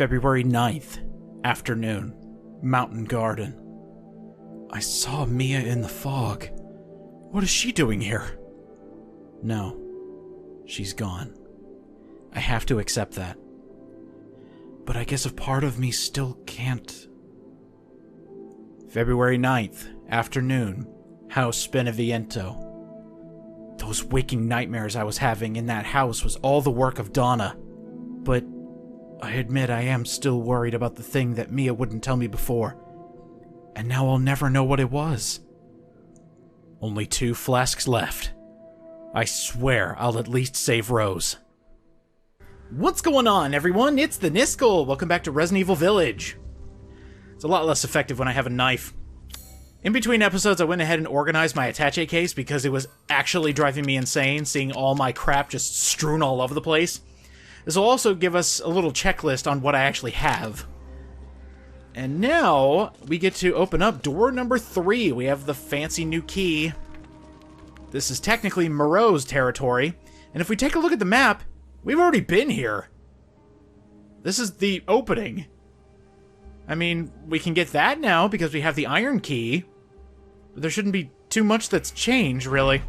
February 9th, afternoon, Mountain Garden. I saw Mia in the fog. What is she doing here? No, she's gone. I have to accept that. But I guess a part of me still can't. February 9th, afternoon, House Beneviento. Those waking nightmares I was having in that house was all the work of Donna. But I admit I am still worried about the thing that Mia wouldn't tell me before. And now I'll never know what it was. Only 2 flasks left. I swear I'll at least save Rose. What's going on, everyone? It's the Niskel. Welcome back to Resident Evil Village. It's a lot less effective when I have a knife. In between episodes, I went ahead and organized my attaché case because it was actually driving me insane, seeing all my crap just strewn all over the place. This will also give us a little checklist on what I actually have. And now, we get to open up door number 3. We have the fancy new key. This is technically Moreau's territory. And if we take a look at the map, we've already been here. This is the opening. I mean, we can get that now because we have the iron key. But there shouldn't be too much that's changed, really.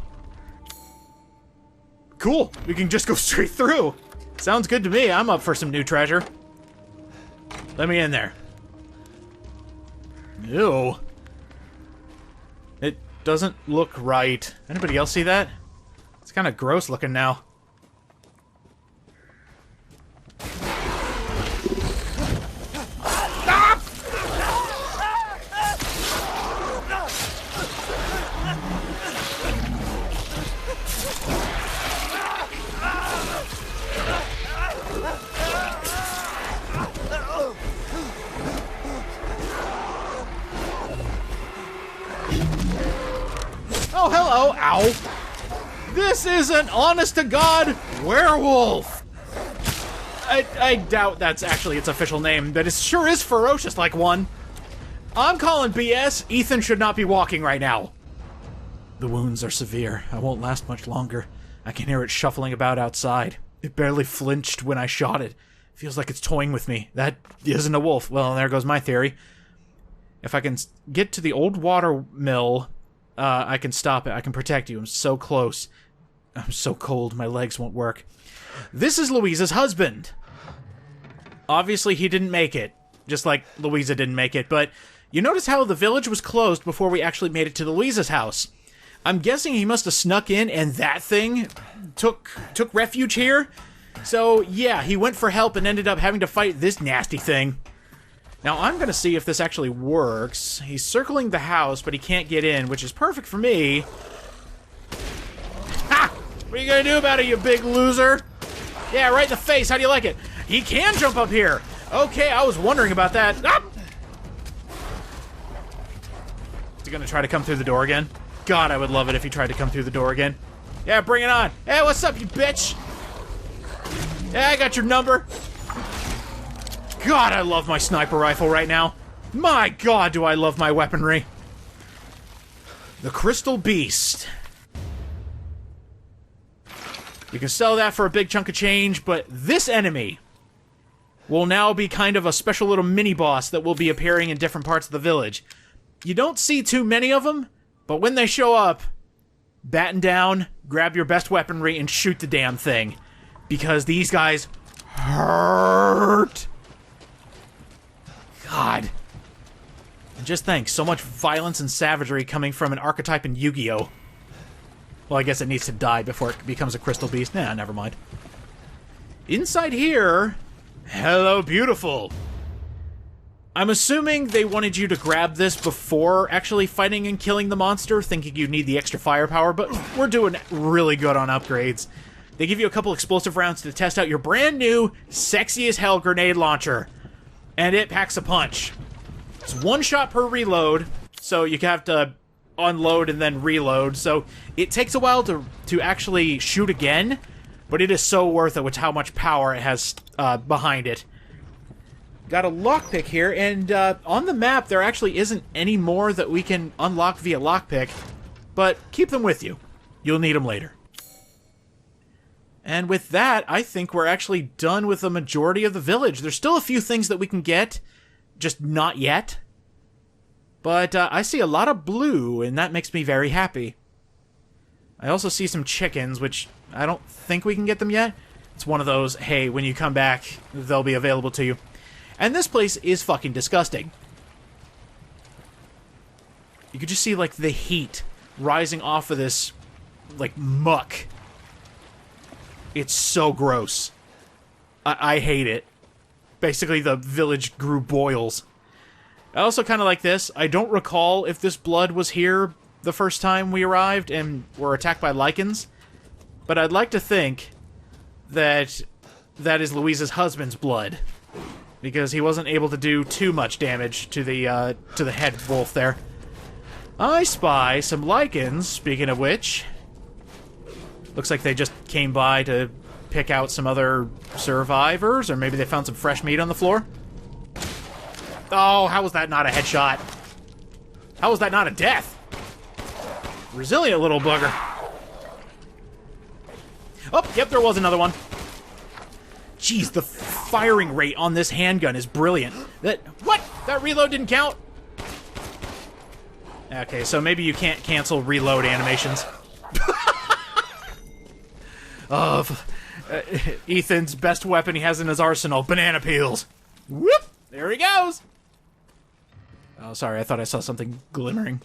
Cool. We can just go straight through. Sounds good to me. I'm up for some new treasure. Let me in there. Ew. It doesn't look right. Anybody else see that? It's kind of gross looking now. Oh, hello! Ow! This is an honest-to-God werewolf! I doubt that's actually its official name, but it sure is ferocious like one. I'm calling BS. Ethan should not be walking right now. The wounds are severe. I won't last much longer. I can hear it shuffling about outside. It barely flinched when I shot it. Feels like it's toying with me. That isn't a wolf. Well, there goes my theory. If I can get to the old water mill... I can stop it. I can protect you. I'm so close. I'm so cold. My legs won't work. This is Louisa's husband. Obviously, he didn't make it. Just like Louisa didn't make it. But you notice how the village was closed before we actually made it to Louisa's house. I'm guessing he must have snuck in and that thing took refuge here. So, yeah, he went for help and ended up having to fight this nasty thing. Now, I'm going to see if this actually works. He's circling the house, but he can't get in, which is perfect for me. Ha! What are you going to do about it, you big loser? Yeah, right in the face. How do you like it? He can jump up here. Okay, I was wondering about that. Ah! Is he going to try to come through the door again? God, I would love it if he tried to come through the door again. Yeah, bring it on. Hey, what's up, you bitch? Yeah, I got your number. God, I love my sniper rifle right now. My God, do I love my weaponry. The Crystal Beast. You can sell that for a big chunk of change, but this enemy will now be kind of a special little mini-boss that will be appearing in different parts of the village. You don't see too many of them, but when they show up, batten down, grab your best weaponry, and shoot the damn thing. Because these guys hurt. God. And just think, so much violence and savagery coming from an archetype in Yu-Gi-Oh! Well, I guess it needs to die before it becomes a crystal beast. Nah, never mind. Inside here... Hello, beautiful! I'm assuming they wanted you to grab this before actually fighting and killing the monster, thinking you'd need the extra firepower, but we're doing really good on upgrades. They give you a couple explosive rounds to test out your brand new, sexy as hell grenade launcher. And it packs a punch. It's 1 shot per reload, so you have to unload and then reload. So it takes a while to actually shoot again, but it is so worth it with how much power it has behind it. Got a lockpick here, and on the map there actually isn't any more that we can unlock via lockpick, but keep them with you. You'll need them later. And with that, I think we're actually done with the majority of the village. There's still a few things that we can get, just not yet. But I see a lot of blue, and that makes me very happy. I also see some chickens, which I don't think we can get them yet. It's one of those, hey, when you come back, they'll be available to you. And this place is fucking disgusting. You could just see, like, the heat rising off of this, like, muck. It's so gross. I hate it. Basically, the village grew boils. I also kind of like this. I don't recall if this blood was here the first time we arrived and were attacked by lichens, but I'd like to think that that is Louise's husband's blood, because he wasn't able to do too much damage to the head wolf there. I spy some lichens, speaking of which. Looks like they just came by to pick out some other survivors, or maybe they found some fresh meat on the floor. Oh, how was that not a headshot? How was that not a death? Resilient little bugger. Oh, yep, there was another one. Jeez, the firing rate on this handgun is brilliant. What? That reload didn't count? Okay, so maybe you can't cancel reload animations. Ethan's best weapon he has in his arsenal, banana peels. Whoop! There he goes! Oh, sorry, I thought I saw something glimmering.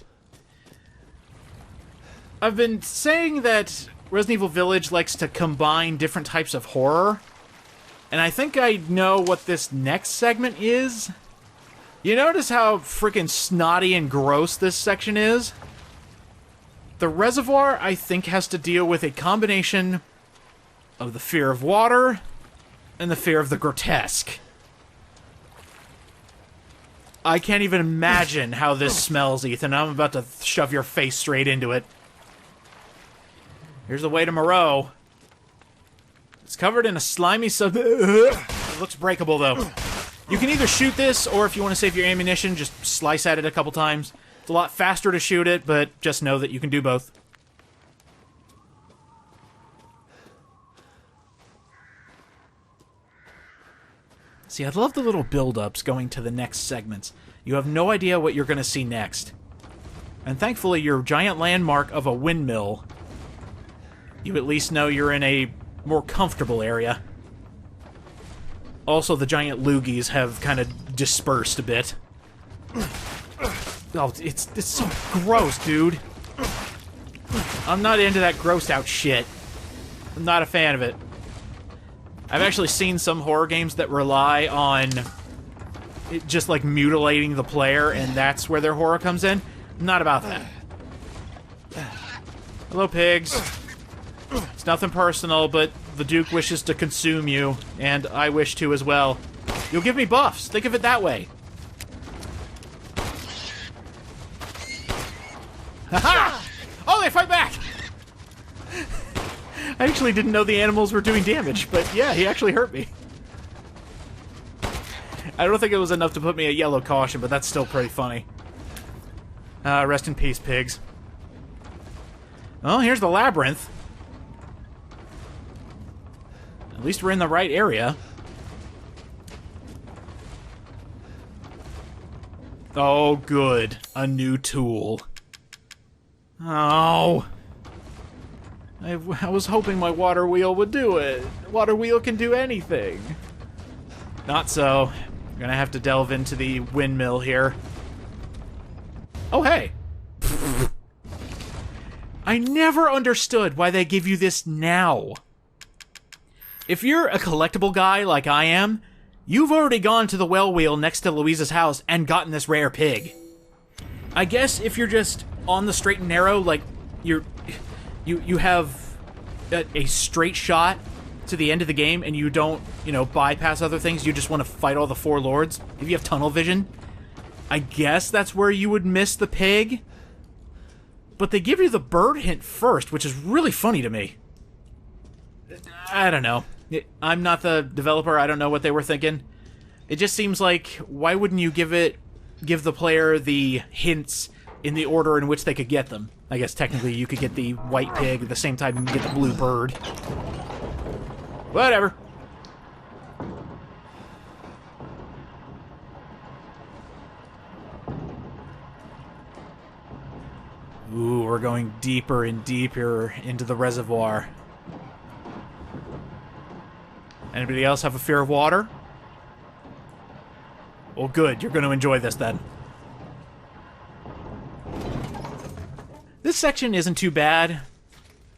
I've been saying that Resident Evil Village likes to combine different types of horror, and I think I know what this next segment is. You notice how freaking snotty and gross this section is? The reservoir, I think, has to deal with a combination of the fear of water and the fear of the grotesque. I can't even imagine how this smells, Ethan. I'm about to shove your face straight into it. Here's the way to Moreau. It's covered in a slimy It looks breakable, though. You can either shoot this, or if you want to save your ammunition, just slice at it a couple times. It's a lot faster to shoot it, but just know that you can do both. See, I love the little build-ups going to the next segments. You have no idea what you're going to see next. And thankfully, your giant landmark of a windmill, you at least know you're in a more comfortable area. Also, the giant loogies have kind of dispersed a bit. Oh, it's so gross, dude. I'm not into that grossed out shit. I'm not a fan of it. I've actually seen some horror games that rely on it just like mutilating the player, and that's where their horror comes in. I'm not about that. Hello, pigs. It's nothing personal, but the Duke wishes to consume you, and I wish to as well. You'll give me buffs. Think of it that way. Ha-ha! Oh, they fight back! I actually didn't know the animals were doing damage, but yeah, he actually hurt me. I don't think it was enough to put me at yellow caution, but that's still pretty funny. Rest in peace, pigs. Oh, here's the Labyrinth. At least we're in the right area. Oh, good. A new tool. Oh. I was hoping my water wheel would do it. Water wheel can do anything. Not so. I'm gonna have to delve into the windmill here. Oh, hey! I never understood why they give you this now. If you're a collectible guy like I am, you've already gone to the well wheel next to Louisa's house and gotten this rare pig. I guess if you're just on the straight and narrow, like, you have a straight shot to the end of the game and you don't, bypass other things, you just want to fight all the four lords. If you have tunnel vision, I guess that's where you would miss the pig. But they give you the bird hint first, which is really funny to me. I don't know. I'm not the developer, I don't know what they were thinking. It just seems like, why wouldn't you give the player the hints in the order in which they could get them? I guess technically you could get the white pig at the same time you can get the blue bird. Whatever. Ooh, we're going deeper and deeper into the reservoir. Anybody else have a fear of water? Well, good. You're going to enjoy this, then. This section isn't too bad.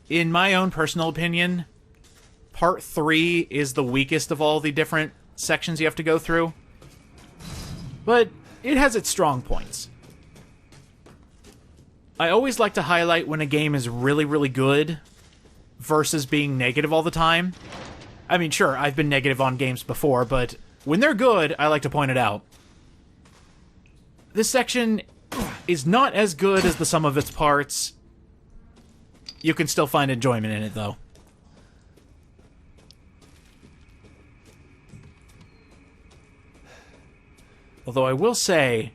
In my own personal opinion, Part 3 is the weakest of all the different sections you have to go through. But it has its strong points. I always like to highlight when a game is really, really good versus being negative all the time. I mean, sure, I've been negative on games before, but when they're good, I like to point it out. This section is not as good as the sum of its parts. You can still find enjoyment in it, though. Although I will say,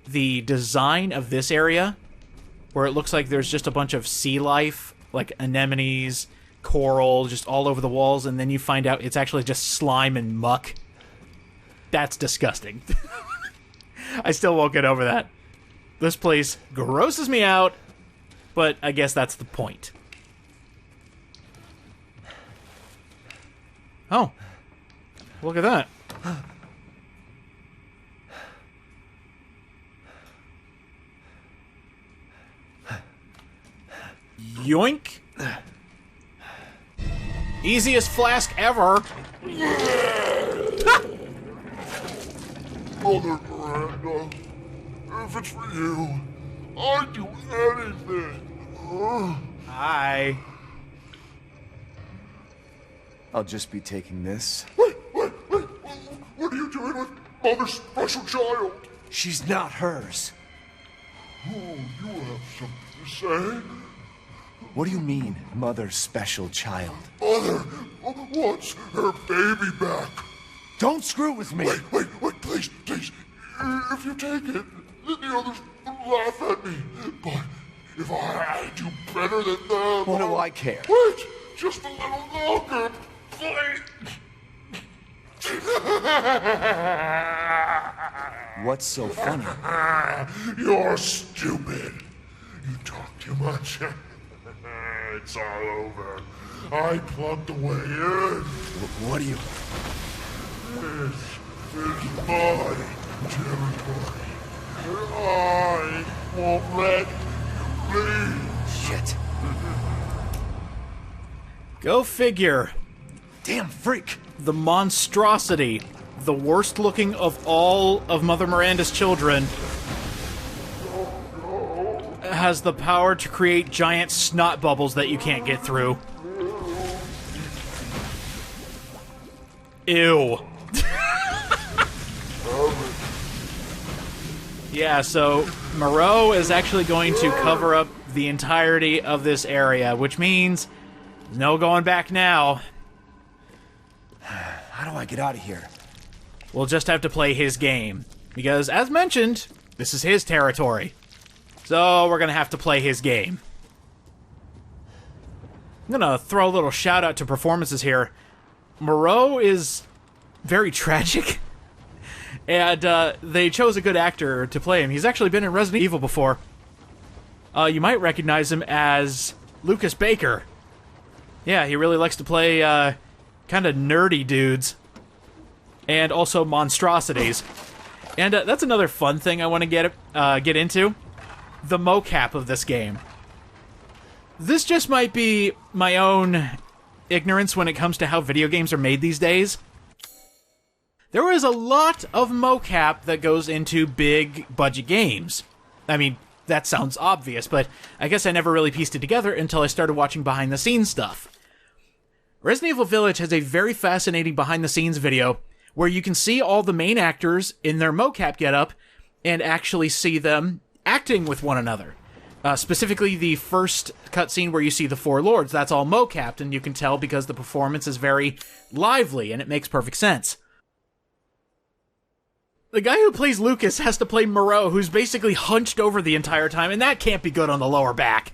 the design of this area, where it looks like there's just a bunch of sea life, like anemones, coral, just all over the walls, and then you find out it's actually just slime and muck. That's disgusting. I still won't get over that. This place grosses me out, but I guess that's the point. Oh. Look at that. Yoink. Easiest flask ever. Mother Miranda, if it's for you, I'd do anything. Hi. I'll just be taking this. Wait. What are you doing with Mother's special child? She's not hers. Oh, you have something to say? What do you mean, mother's special child? Mother wants her baby back. Don't screw with me! Wait, please. If you take it, then the others will laugh at me. But if I do better than them... What do I care? Wait, just a little longer, please. What's so funny? You're stupid. You talk too much. It's all over. I plugged the way in. What do you... This is my territory. And I won't let you leave. Shit. Go figure. Damn freak. The monstrosity, the worst looking of all of Mother Miranda's children, has the power to create giant snot bubbles that you can't get through. Ew. Yeah, so Moreau is actually going to cover up the entirety of this area, which means no going back now. How do I get out of here? We'll just have to play his game. Because, as mentioned, this is his territory. So, we're gonna have to play his game. I'm gonna throw a little shout out to performances here. Moreau is very tragic. And, they chose a good actor to play him. He's actually been in Resident Evil before. You might recognize him as Lucas Baker. Yeah, he really likes to play, kind of nerdy dudes. And also monstrosities. And that's another fun thing I want to get into. The mocap of this game. This just might be my own ignorance when it comes to how video games are made these days. There is a lot of mocap that goes into big budget games. I mean, that sounds obvious, but I guess I never really pieced it together until I started watching behind the scenes stuff. Resident Evil Village has a very fascinating behind the scenes video where you can see all the main actors in their mocap getup and actually see them acting with one another. Specifically, the first cutscene where you see the four lords, that's all mocapped, and you can tell because the performance is very lively, and it makes perfect sense. The guy who plays Lucas has to play Moreau, who's basically hunched over the entire time, and that can't be good on the lower back.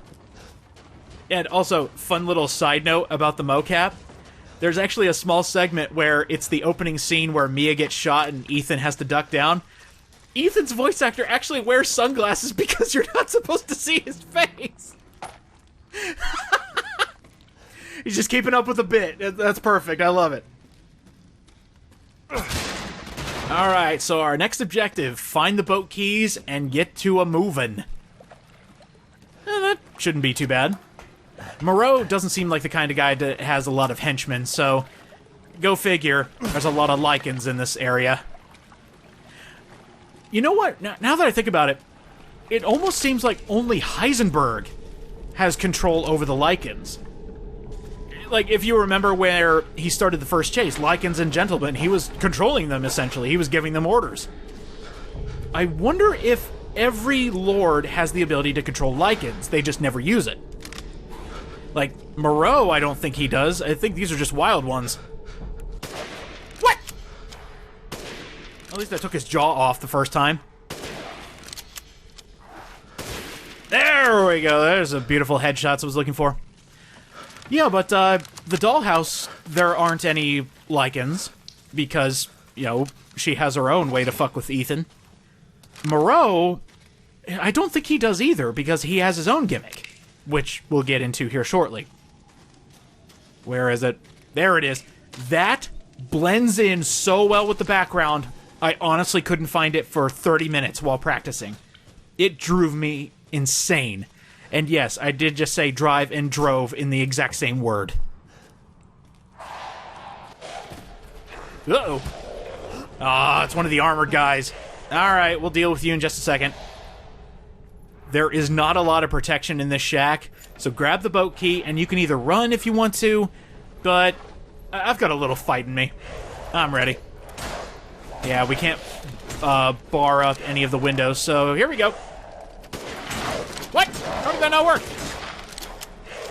And also, fun little side note about the mocap. There's actually a small segment where it's the opening scene where Mia gets shot and Ethan has to duck down. Ethan's voice actor actually wears sunglasses because you're not supposed to see his face. He's just keeping up with the bit. That's perfect. I love it. Alright, so our next objective, find the boat keys and get to a movin'. That shouldn't be too bad. Moreau doesn't seem like the kind of guy that has a lot of henchmen, so go figure. There's a lot of lichens in this area. You know what? Now that I think about it, it almost seems like only Heisenberg has control over the lichens. Like, if you remember where he started the first chase, lichens and gentlemen, he was controlling them, essentially. He was giving them orders. I wonder if every lord has the ability to control lichens. They just never use it. Like, Moreau, I don't think he does. I think these are just wild ones. What? At least I took his jaw off the first time. There we go. There's a beautiful headshot I was looking for. Yeah, but the dollhouse, there aren't any lichens because, you know, she has her own way to fuck with Ethan. Moreau, I don't think he does either because he has his own gimmick, which we'll get into here shortly. Where is it? There it is. That blends in so well with the background, I honestly couldn't find it for 30 minutes while practicing. It drove me insane. And yes, I did just say drive and drove in the exact same word. Uh-oh. Ah, it's one of the armored guys. Alright, we'll deal with you in just a second. There is not a lot of protection in this shack, so grab the boat key, and you can either run if you want to, but I've got a little fight in me. I'm ready. Yeah, we can't bar up any of the windows, so here we go. What? How did that not work?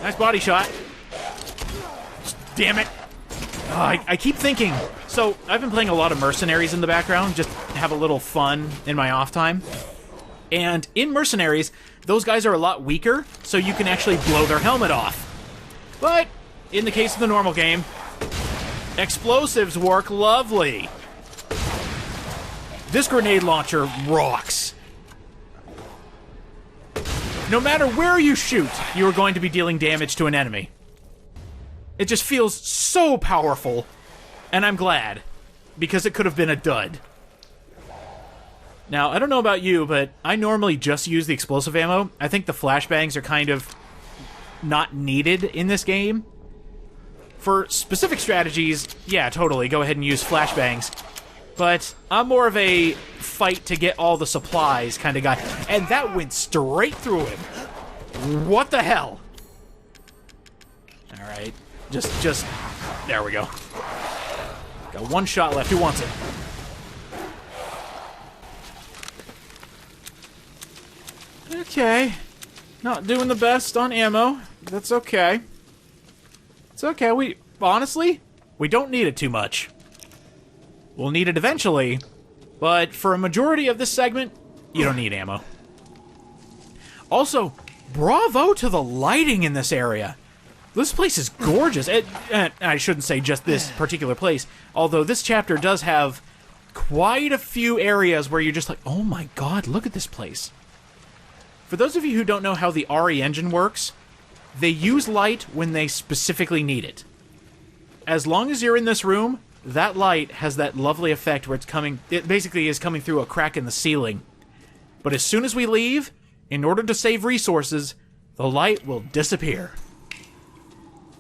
Nice body shot. Damn it. I keep thinking. So, I've been playing a lot of Mercenaries in the background, just have a little fun in my off time. And in Mercenaries, those guys are a lot weaker, so you can actually blow their helmet off. But, in the case of the normal game, explosives work lovely. This grenade launcher rocks. No matter where you shoot, you are going to be dealing damage to an enemy. It just feels so powerful, and I'm glad, because it could have been a dud. Now, I don't know about you, but I normally just use the explosive ammo. I think the flashbangs are kind of not needed in this game. For specific strategies, yeah, totally, go ahead and use flashbangs. But I'm more of a fight to get all the supplies kind of guy. And that went straight through him. What the hell? Alright. Just... There we go. Got one shot left. Who wants it? Okay. Not doing the best on ammo. That's okay. It's okay. Honestly, we don't need it too much. We'll need it eventually, but for a majority of this segment, you don't need ammo. Also, bravo to the lighting in this area. This place is gorgeous. I shouldn't say just this particular place, although this chapter does have quite a few areas where you're just like, oh my god, look at this place. For those of you who don't know how the RE engine works, they use light when they specifically need it. As long as you're in this room, that light has that lovely effect where it basically is coming through a crack in the ceiling. But as soon as we leave, in order to save resources, the light will disappear.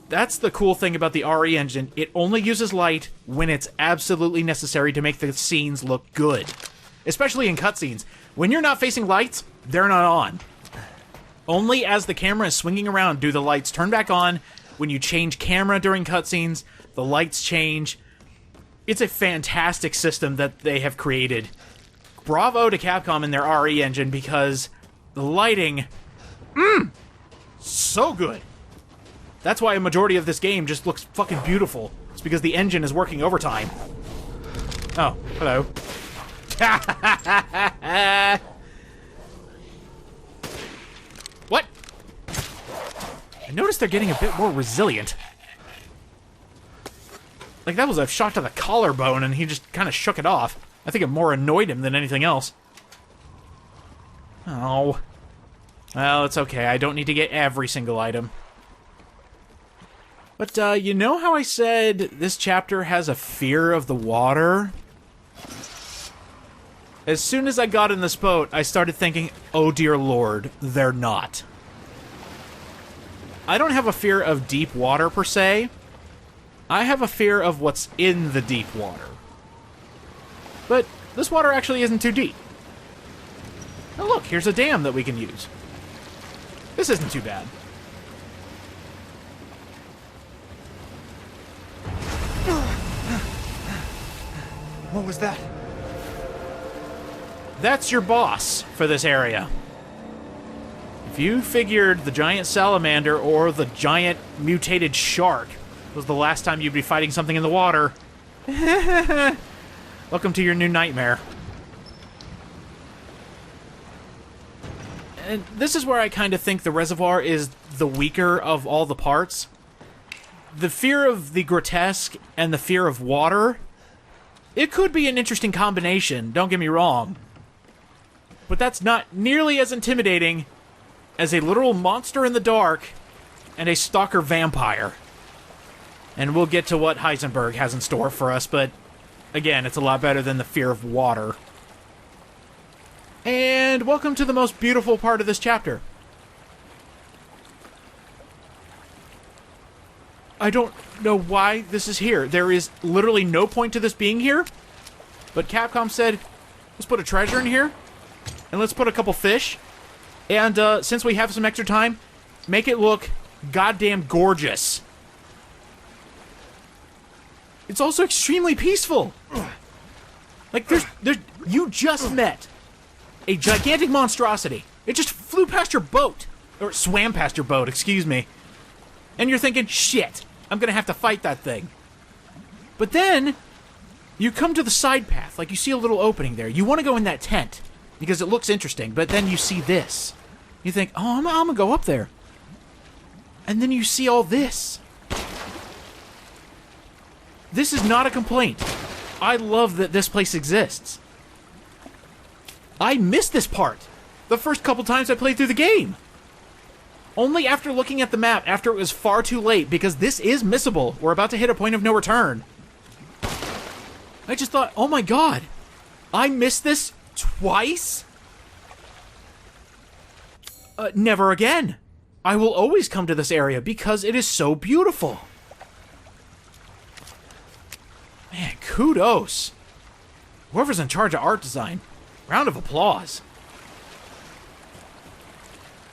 That's the cool thing about the RE engine. It only uses light when it's absolutely necessary to make the scenes look good. Especially in cutscenes. When you're not facing lights, they're not on. Only as the camera is swinging around do the lights turn back on. When you change camera during cutscenes, the lights change. It's a fantastic system that they have created. Bravo to Capcom and their RE engine because the lighting, so good. That's why a majority of this game just looks fucking beautiful. It's because the engine is working overtime. Oh, hello. What? I noticed they're getting a bit more resilient. Like, that was a shot to the collarbone, and he just kind of shook it off. I think it more annoyed him than anything else. Oh. Well, it's okay. I don't need to get every single item. But, you know how I said this chapter has a fear of the water? As soon as I got in this boat, I started thinking, oh dear lord, they're not. I don't have a fear of deep water, per se. I have a fear of what's in the deep water. But this water actually isn't too deep. Oh look, here's a dam that we can use. This isn't too bad. What was that? That's your boss for this area. If you figured the giant salamander or the giant mutated shark was the last time you'd be fighting something in the water, welcome to your new nightmare. And this is where I kind of think the reservoir is the weaker of all the parts. The fear of the grotesque and the fear of water, it could be an interesting combination, don't get me wrong. But that's not nearly as intimidating as a literal monster in the dark and a stalker vampire. And we'll get to what Heisenberg has in store for us, but again, it's a lot better than the fear of water. And welcome to the most beautiful part of this chapter. I don't know why this is here. There is literally no point to this being here, but Capcom said, let's put a treasure in here, and let's put a couple fish, and since we have some extra time, make it look goddamn gorgeous. It's also extremely peaceful. Like, you just met a gigantic monstrosity. It just flew past your boat. Or swam past your boat, excuse me. And you're thinking, shit, I'm gonna have to fight that thing. But then, you come to the side path, like you see a little opening there. You want to go in that tent, because it looks interesting, but then you see this. You think, oh, I'm gonna go up there. And then you see all this. This is not a complaint. I love that this place exists. I missed this part the first couple times I played through the game. Only after looking at the map, after it was far too late, because this is missable. We're about to hit a point of no return. I just thought, oh my god, I missed this twice? Never again. I will always come to this area because it is so beautiful. Man, kudos. Whoever's in charge of art design, round of applause.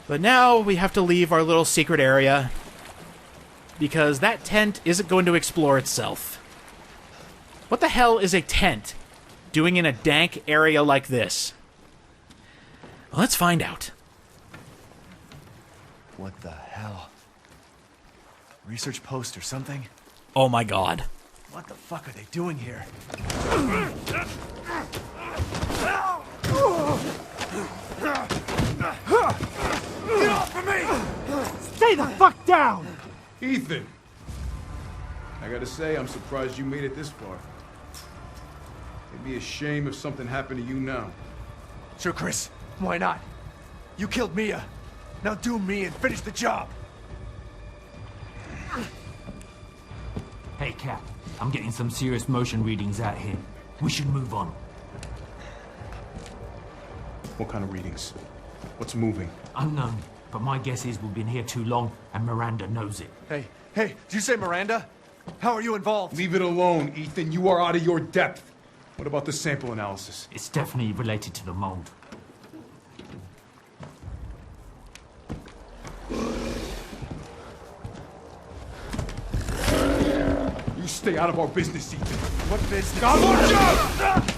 But now we have to leave our little secret area because that tent isn't going to explore itself. What the hell is a tent doing in a dank area like this? Well, let's find out. What the hell? Research post or something? Oh my god. What the fuck are they doing here? Get off of me! Stay the fuck down! Ethan! I gotta say, I'm surprised you made it this far. It'd be a shame if something happened to you now. Sure, Chris. Why not? You killed Mia. Now do me and finish the job. Hey, Cap. I'm getting some serious motion readings out here. We should move on. What kind of readings? What's moving? Unknown, but my guess is we've been here too long and Miranda knows it. Hey, did you say Miranda? How are you involved? Leave it alone, Ethan. You are out of your depth. What about the sample analysis? It's definitely related to the mold. You stay out of our business, Ethan. What business? God, watch out!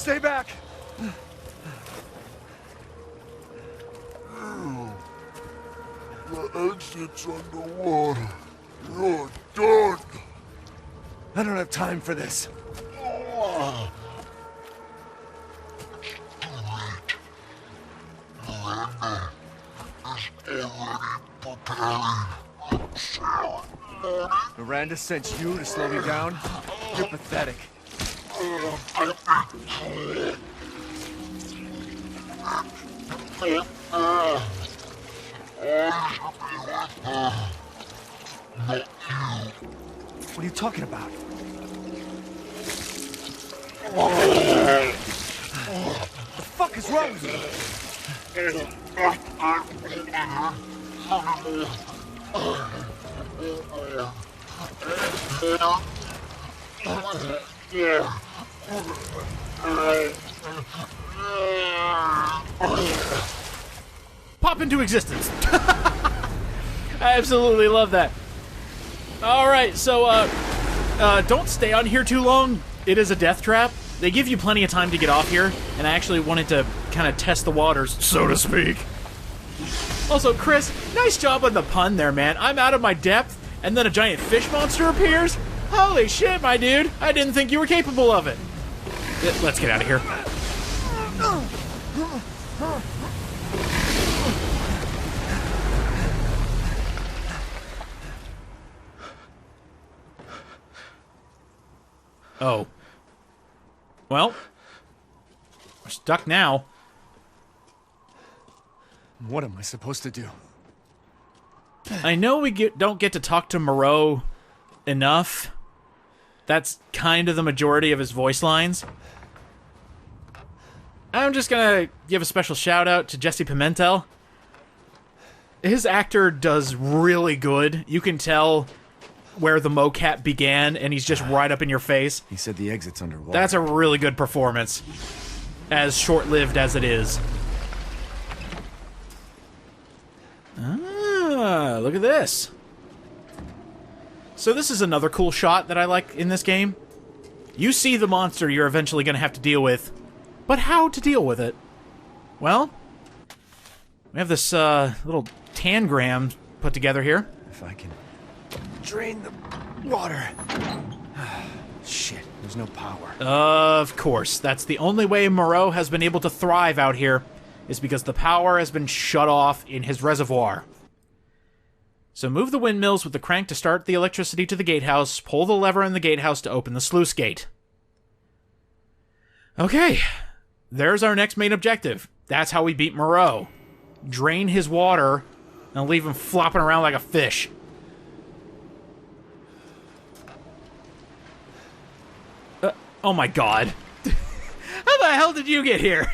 Stay back! The exit's underwater. You're done. I don't have time for this. Miranda sent you to slow me down? You're pathetic. What are you talking about? The fuck is wrong with you? Pop into existence. I absolutely love that. Alright, so, don't stay on here too long. It is a death trap. They give you plenty of time to get off here, and I actually wanted to kind of test the waters, so to speak. Also, Chris, nice job on the pun there, man. I'm out of my depth, and then a giant fish monster appears? Holy shit, my dude. I didn't think you were capable of it. Let's get out of here. Oh. Well, we're stuck now. What am I supposed to do? I know we don't get to talk to Moreau enough. That's kind of the majority of his voice lines. I'm just gonna give a special shout out to Jesse Pimentel. His actor does really good. You can tell where the mocap began, and he's just right up in your face. He said the exit's underwater. That's a really good performance, as short-lived as it is. Ah, look at this. So this is another cool shot that I like in this game. You see the monster you're eventually going to have to deal with, but how to deal with it? Well, we have this little tangram put together here. If I can drain the water. Shit, there's no power. Of course. That's the only way Moreau has been able to thrive out here, is because the power has been shut off in his reservoir. So move the windmills with the crank to start the electricity to the gatehouse, pull the lever in the gatehouse to open the sluice gate. Okay, there's our next main objective. That's how we beat Moreau. Drain his water and leave him flopping around like a fish. Oh my god. How the hell did you get here?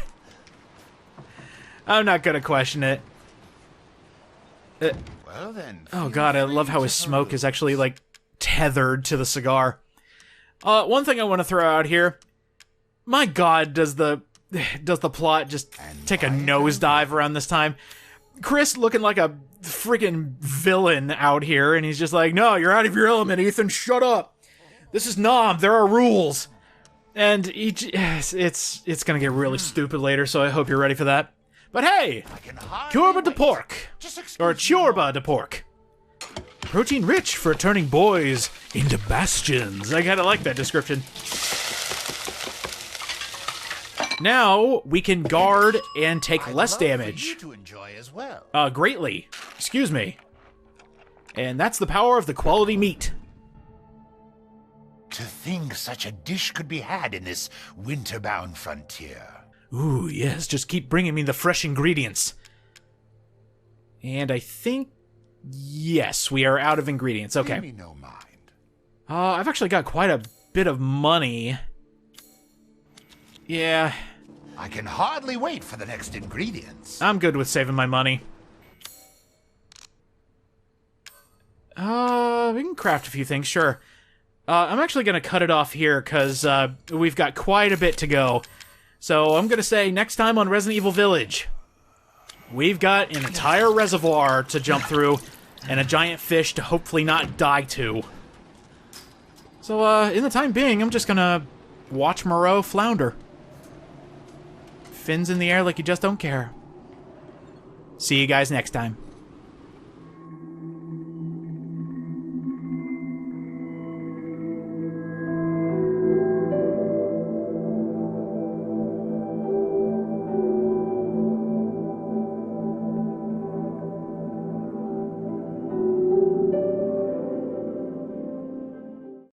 I'm not gonna question it. Well then. Oh god, I love how his smoke is actually, like, tethered to the cigar. One thing I want to throw out here. My god, does the plot just take a nosedive around this time? Chris looking like a freaking villain out here, and he's just like, no, you're out of your element, Ethan, shut up. This is Nom, there are rules. And it's gonna get really stupid later, so I hope you're ready for that. But hey, Curba de pork, or Chorba de pork. Protein rich for turning boys into bastions. I kinda like that description. Now, we can guard and take less damage. You to enjoy as well. Greatly. Excuse me. And that's the power of the quality meat. To think such a dish could be had in this winter-bound frontier. Ooh, yes, just keep bringing me the fresh ingredients. And I think... yes, we are out of ingredients. Okay. Give me no mind. I've actually got quite a bit of money. Yeah. I can hardly wait for the next ingredients. I'm good with saving my money. We can craft a few things, sure. I'm actually going to cut it off here, because we've got quite a bit to go. So I'm going to say, next time on Resident Evil Village, we've got an entire reservoir to jump through, and a giant fish to hopefully not die to. So, in the time being, I'm just going to watch Moreau flounder. fins in the air like you just don't care. See you guys next time.